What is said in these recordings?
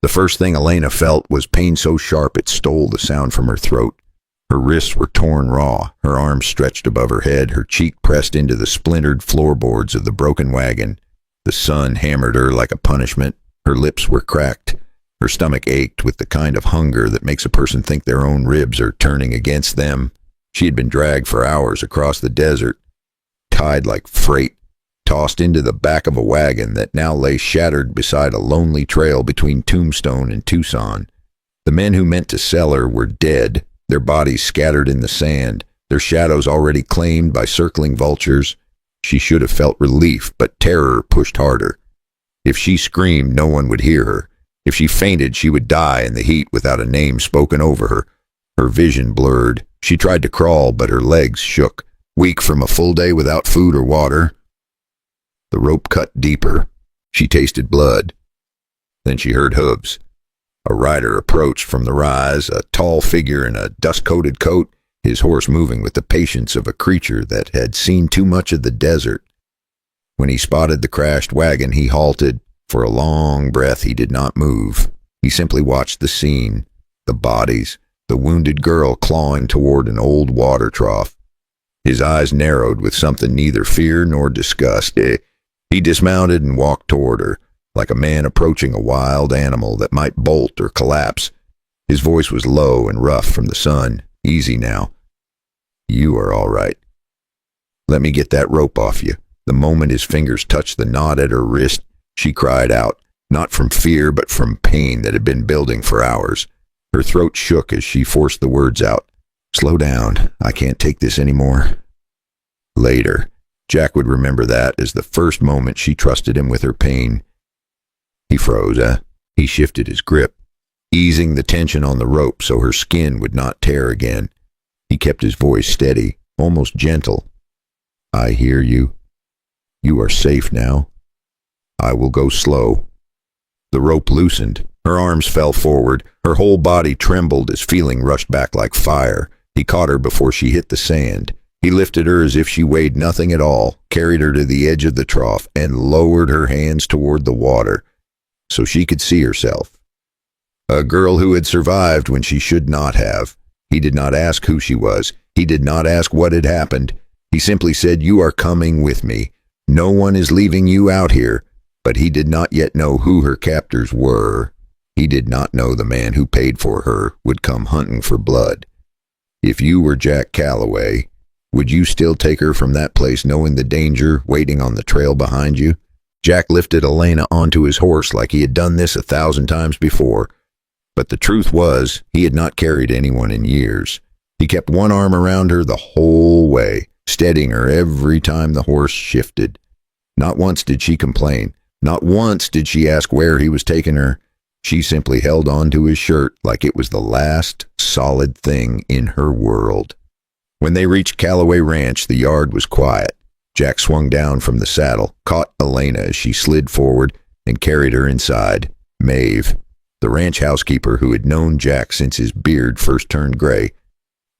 The first thing Elena felt was pain so sharp it stole the sound from her throat. Her wrists were torn raw, her arms stretched above her head, her cheek pressed into the splintered floorboards of the broken wagon. The sun hammered her like a punishment. Her lips were cracked. Her stomach ached with the kind of hunger that makes a person think their own ribs are turning against them. She had been dragged for hours across the desert, tied like freight, tossed into the back of a wagon that now lay shattered beside a lonely trail between Tombstone and Tucson. The men who meant to sell her were dead, their bodies scattered in the sand, their shadows already claimed by circling vultures. She should have felt relief, but terror pushed harder. If she screamed, no one would hear her. If she fainted, she would die in the heat without a name spoken over her. Her vision blurred. She tried to crawl, but her legs shook. Weak from a full day without food or water. The rope cut deeper. She tasted blood. Then she heard hooves. A rider approached from the rise, a tall figure in a dust-coated coat, his horse moving with the patience of a creature that had seen too much of the desert. When he spotted the crashed wagon, he halted. For a long breath, he did not move. He simply watched the scene, the bodies, the wounded girl clawing toward an old water trough. His eyes narrowed with something neither fear nor disgust. He dismounted and walked toward her, like a man approaching a wild animal that might bolt or collapse. His voice was low and rough from the sun. Easy now. You are all right. Let me get that rope off you. The moment his fingers touched the knot at her wrist, she cried out, not from fear but from pain that had been building for hours. Her throat shook as she forced the words out. Slow down. I can't take this anymore. Later, Jack would remember that as the first moment she trusted him with her pain. He froze, He shifted his grip, easing the tension on the rope so her skin would not tear again. He kept his voice steady, almost gentle. I hear you. You are safe now. I will go slow. The rope loosened. Her arms fell forward. Her whole body trembled as feeling rushed back like fire. He caught her before she hit the sand. He lifted her as if she weighed nothing at all, carried her to the edge of the trough, and lowered her hands toward the water so she could see herself. A girl who had survived when she should not have. He did not ask who she was. He did not ask what had happened. He simply said, you are coming with me. No one is leaving you out here. But he did not yet know who her captors were. He did not know the man who paid for her would come hunting for blood. If you were Jack Calloway, would you still take her from that place knowing the danger waiting on the trail behind you? Jack lifted Elena onto his horse like he had done this 1,000 times before. But the truth was, he had not carried anyone in years. He kept one arm around her the whole way, steadying her every time the horse shifted. Not once did she complain. Not once did she ask where he was taking her. She simply held on to his shirt like it was the last solid thing in her world. When they reached Calloway Ranch, the yard was quiet. Jack swung down from the saddle, caught Elena as she slid forward, and carried her inside. Maeve, the ranch housekeeper who had known Jack since his beard first turned gray,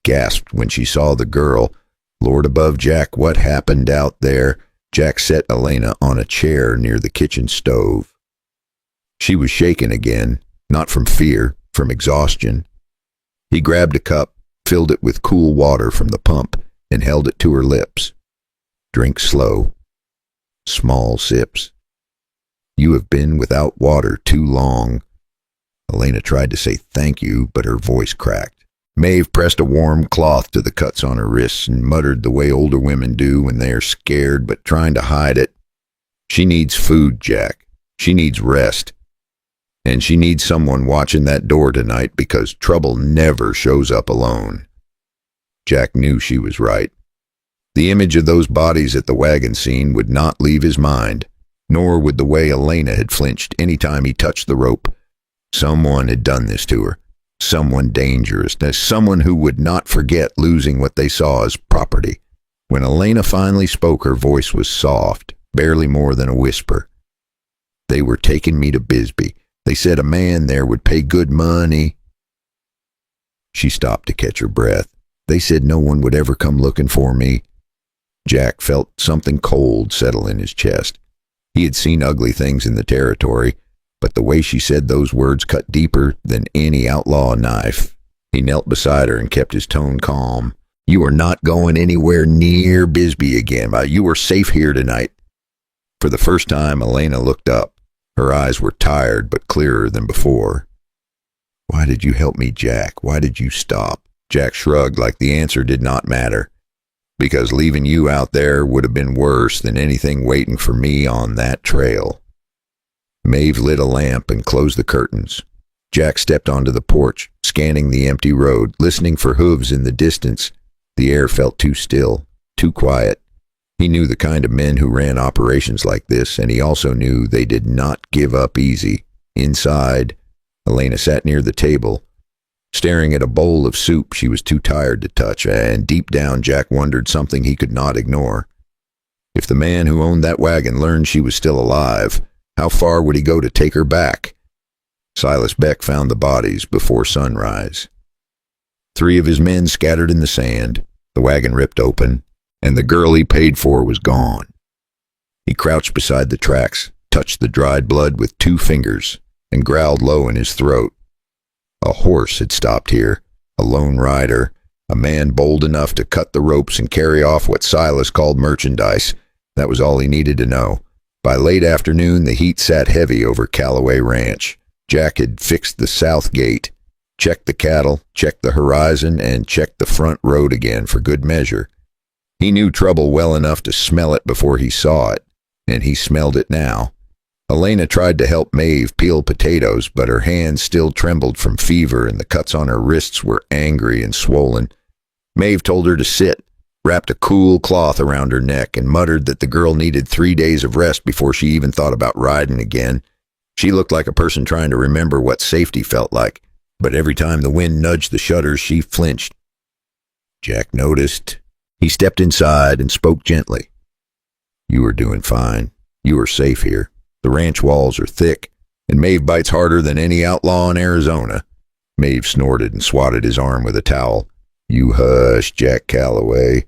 gasped when she saw the girl. Lord above Jack, what happened out there? Jack set Elena on a chair near the kitchen stove. She was shaken again, not from fear, from exhaustion. He grabbed a cup, filled it with cool water from the pump, and held it to her lips. Drink slow. Small sips. You have been without water too long. Elena tried to say thank you, but her voice cracked. Maeve pressed a warm cloth to the cuts on her wrists and muttered the way older women do when they are scared but trying to hide it. She needs food, Jack. She needs rest. And she needs someone watching that door tonight because trouble never shows up alone. Jack knew she was right. The image of those bodies at the wagon scene would not leave his mind, nor would the way Elena had flinched any time he touched the rope. Someone had done this to her. Someone dangerous, someone who would not forget losing what they saw as property. When Elena finally spoke, her voice was soft, barely more than a whisper. They were taking me to Bisbee. They said a man there would pay good money. She stopped to catch her breath. They said no one would ever come looking for me. Jack felt something cold settle in his chest. He had seen ugly things in the territory, but the way she said those words cut deeper than any outlaw knife. He knelt beside her and kept his tone calm. "You are not going anywhere near Bisbee again. You are safe here tonight." For the first time, Elena looked up. Her eyes were tired but clearer than before. "Why did you help me, Jack? Why did you stop?" Jack shrugged like the answer did not matter. "Because leaving you out there would have been worse than anything waiting for me on that trail." Maeve lit a lamp and closed the curtains. Jack stepped onto the porch, scanning the empty road, listening for hooves in the distance. The air felt too still, too quiet. He knew the kind of men who ran operations like this, and he also knew they did not give up easy. Inside, Elena sat near the table, staring at a bowl of soup she was too tired to touch, and deep down Jack wondered something he could not ignore. If the man who owned that wagon learned she was still alive, how far would he go to take her back? Silas Beck found the bodies before sunrise. 3 of his men scattered in the sand, the wagon ripped open, and the girl he paid for was gone. He crouched beside the tracks, touched the dried blood with 2 fingers, and growled low in his throat. A horse had stopped here, a lone rider, a man bold enough to cut the ropes and carry off what Silas called merchandise. That was all he needed to know. By late afternoon, the heat sat heavy over Callaway Ranch. Jack had fixed the south gate, checked the cattle, checked the horizon, and checked the front road again for good measure. He knew trouble well enough to smell it before he saw it, and he smelled it now. Elena tried to help Maeve peel potatoes, but her hands still trembled from fever and the cuts on her wrists were angry and swollen. Maeve told her to sit, wrapped a cool cloth around her neck, and muttered that the girl needed 3 days of rest before she even thought about riding again. She looked like a person trying to remember what safety felt like, but every time the wind nudged the shutters, she flinched. Jack noticed. He stepped inside and spoke gently. "You are doing fine. You are safe here. The ranch walls are thick, and Maeve bites harder than any outlaw in Arizona." Maeve snorted and swatted his arm with a towel. "You hush, Jack Callaway."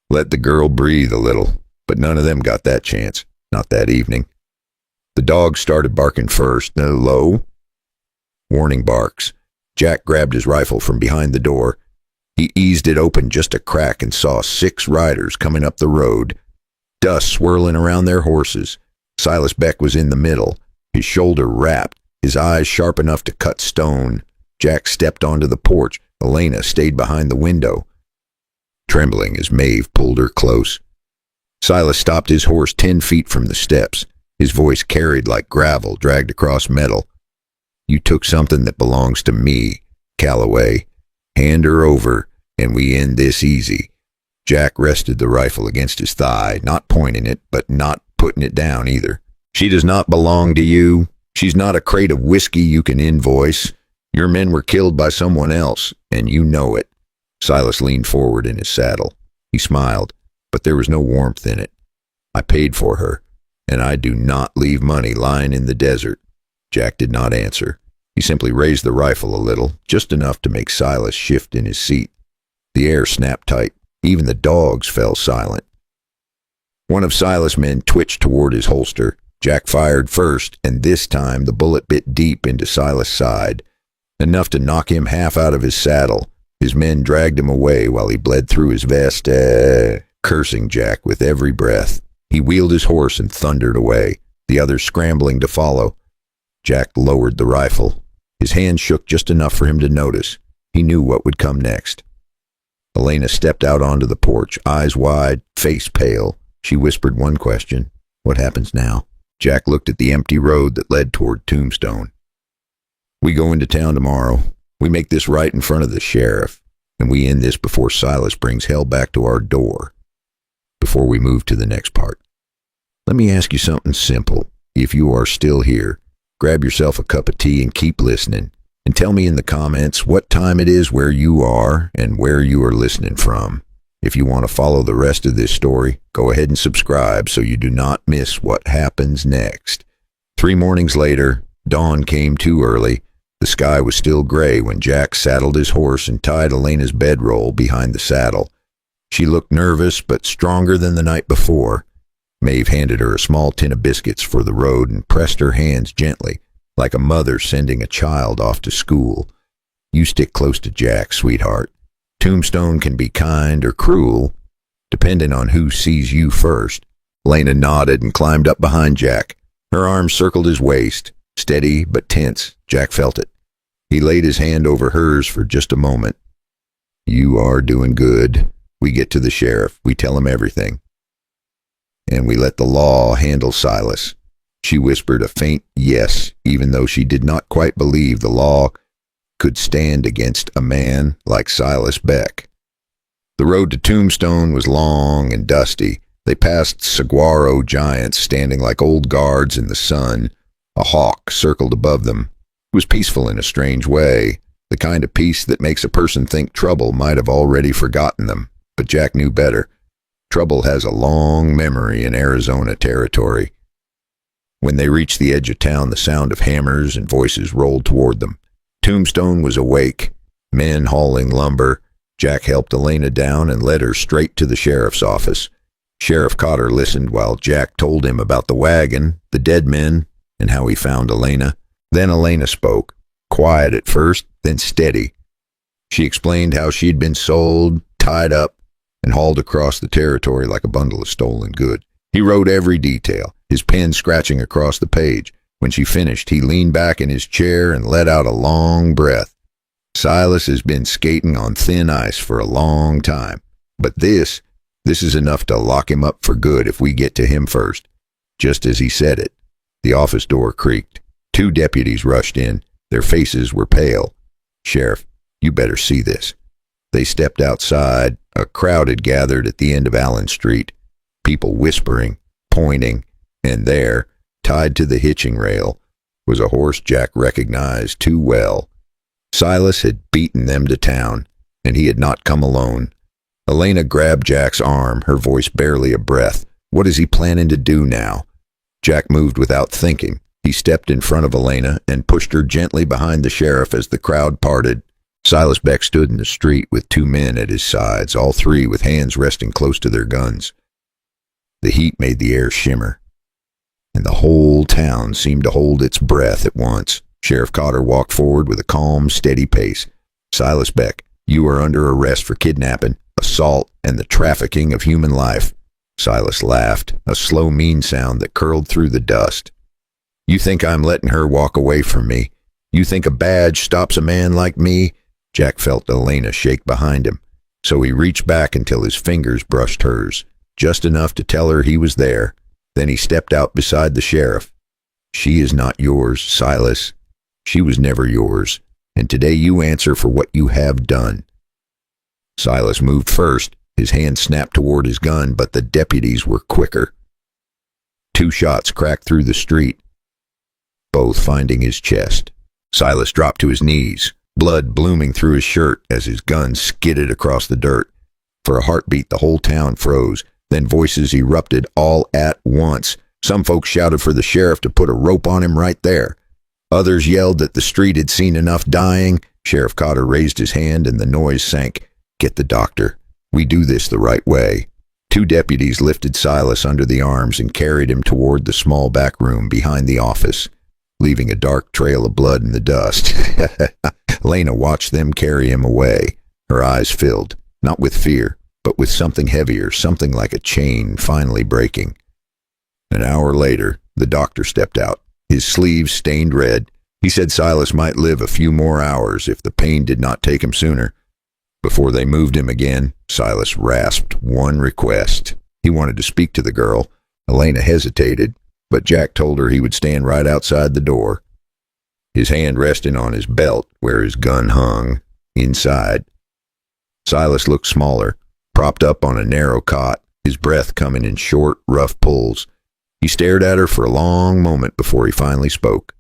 Let the girl breathe a little, but none of them got that chance, not that evening. The dogs started barking first, low, warning barks. Jack grabbed his rifle from behind the door. He eased it open just a crack and saw 6 riders coming up the road, dust swirling around their horses. Silas Beck was in the middle, his shoulder wrapped, his eyes sharp enough to cut stone. Jack stepped onto the porch. Elena stayed behind the window, trembling as Maeve pulled her close. Silas stopped his horse 10 feet from the steps. His voice carried like gravel dragged across metal. "You took something that belongs to me, Callaway. Hand her over, and we end this easy." Jack rested the rifle against his thigh, not pointing it, but not putting it down either. "She does not belong to you. She's not a crate of whiskey you can invoice. Your men were killed by someone else, and you know it." Silas leaned forward in his saddle. He smiled, but there was no warmth in it. "I paid for her, and I do not leave money lying in the desert." Jack did not answer. He simply raised the rifle a little, just enough to make Silas shift in his seat. The air snapped tight. Even the dogs fell silent. One of Silas' men twitched toward his holster. Jack fired first, and this time the bullet bit deep into Silas' side, enough to knock him half out of his saddle. His men dragged him away while he bled through his vest, cursing Jack with every breath. He wheeled his horse and thundered away, the others scrambling to follow. Jack lowered the rifle. His hand shook just enough for him to notice. He knew what would come next. Elena stepped out onto the porch, eyes wide, face pale. She whispered one question: "What happens now?" Jack looked at the empty road that led toward Tombstone. "We go into town tomorrow. We make this right in front of the sheriff, and we end this before Silas brings hell back to our door. Before we move to the next part. Let me ask you something simple. If you are still here, grab yourself a cup of tea and keep listening. And tell me in the comments what time it is where you are and where you are listening from. If you want to follow the rest of this story, go ahead and subscribe so you do not miss what happens next." 3 mornings later, dawn came too early. The sky was still gray when Jack saddled his horse and tied Elena's bedroll behind the saddle. She looked nervous but stronger than the night before. Maeve handed her a small tin of biscuits for the road and pressed her hands gently, like a mother sending a child off to school. You stick close to Jack, sweetheart. Tombstone can be kind or cruel, depending on who sees you first. Lena nodded and climbed up behind Jack. Her arms circled his waist, steady but tense. Jack felt it. He laid his hand over hers for just a moment. You are doing good. We get to the sheriff. We tell him everything. And we let the law handle Silas. She whispered a faint yes, even though she did not quite believe the law could stand against a man like Silas Beck. The road to Tombstone was long and dusty. They passed saguaro giants standing like old guards in the sun. A hawk circled above them. It was peaceful in a strange way, the kind of peace that makes a person think trouble might have already forgotten them. But Jack knew better. Trouble has a long memory in Arizona territory. When they reached the edge of town, the sound of hammers and voices rolled toward them. Tombstone was awake, men hauling lumber. Jack helped Elena down and led her straight to the sheriff's office. Sheriff Cotter listened while Jack told him about the wagon, the dead men, and how he found Elena. Then Elena spoke, quiet at first, then steady. She explained how she'd been sold, tied up, and hauled across the territory like a bundle of stolen goods. He wrote every detail, his pen scratching across the page. When she finished, he leaned back in his chair and let out a long breath. Silas has been skating on thin ice for a long time, but this is enough to lock him up for good if we get to him first. Just as he said it, the office door creaked. 2 deputies rushed in. Their faces were pale. Sheriff, you better see this. They stepped outside. A crowd had gathered at the end of Allen Street, people whispering, pointing, and there, tied to the hitching rail, was a horse Jack recognized too well. Silas had beaten them to town, and he had not come alone. Elena grabbed Jack's arm, her voice barely a breath. What is he planning to do now? Jack moved without thinking. He stepped in front of Elena and pushed her gently behind the sheriff as the crowd parted. Silas Beck stood in the street with 2 men at his sides, all 3 with hands resting close to their guns. The heat made the air shimmer, and the whole town seemed to hold its breath at once. Sheriff Cotter walked forward with a calm, steady pace. Silas Beck, you are under arrest for kidnapping, assault, and the trafficking of human life. Silas laughed, a slow, mean sound that curled through the dust. You think I'm letting her walk away from me? You think a badge stops a man like me? Jack felt Elena shake behind him, so he reached back until his fingers brushed hers, just enough to tell her he was there. Then he stepped out beside the sheriff. She is not yours, Silas. She was never yours, and today you answer for what you have done. Silas moved first. His hand snapped toward his gun, but the deputies were quicker. 2 shots cracked through the street, both finding his chest. Silas dropped to his knees, blood blooming through his shirt as his gun skidded across the dirt. For a heartbeat, the whole town froze. Then voices erupted all at once. Some folks shouted for the sheriff to put a rope on him right there. Others yelled that the street had seen enough dying. Sheriff Cotter raised his hand and the noise sank. Get the doctor. We do this the right way. 2 deputies lifted Silas under the arms and carried him toward the small back room behind the office, leaving a dark trail of blood in the dust. Lena watched them carry him away, her eyes filled, not with fear, but with something heavier, something like a chain finally breaking. An hour later, the doctor stepped out, his sleeves stained red. He said Silas might live a few more hours if the pain did not take him sooner. Before they moved him again, Silas rasped one request. He wanted to speak to the girl. Elena hesitated, but Jack told her he would stand right outside the door, his hand resting on his belt where his gun hung, inside. Silas looked smaller, propped up on a narrow cot, his breath coming in short, rough pulls. He stared at her for a long moment before he finally spoke.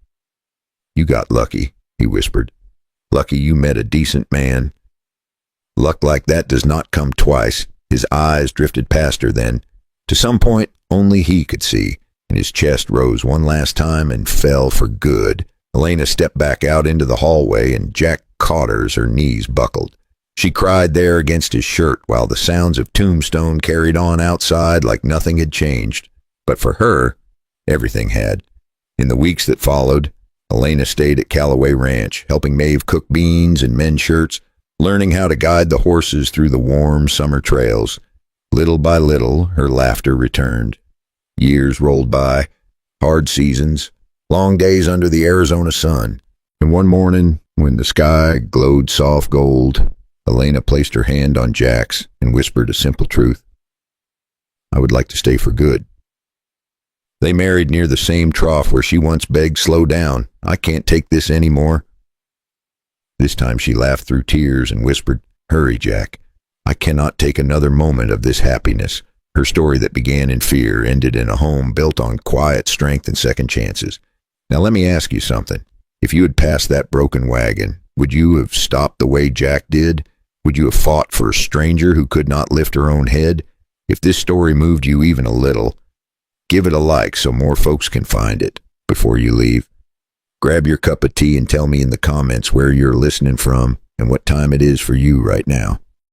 You got lucky, he whispered. Lucky you met a decent man. Luck like that does not come twice. His eyes drifted past her then, to some point only he could see, and his chest rose one last time and fell for good. Elena stepped back out into the hallway, and Jack caught her as her knees buckled. She cried there against his shirt while the sounds of Tombstone carried on outside like nothing had changed. But for her, everything had. In the weeks that followed, Elena stayed at Callaway Ranch, helping Maeve cook beans and mend shirts, learning how to guide the horses through the warm summer trails. Little by little, her laughter returned. Years rolled by, hard seasons, long days under the Arizona sun. And one morning, when the sky glowed soft gold, Elena placed her hand on Jack's and whispered a simple truth. I would like to stay for good. They married near the same trough where she once begged, slow down, I can't take this anymore. This time she laughed through tears and whispered, hurry, Jack. I cannot take another moment of this happiness. Her story that began in fear ended in a home built on quiet strength and second chances. Now let me ask you something. If you had passed that broken wagon, would you have stopped the way Jack did? Would you have fought for a stranger who could not lift her own head? If this story moved you even a little, give it a like so more folks can find it before you leave. Grab your cup of tea and tell me in the comments where you're listening from and what time it is for you right now.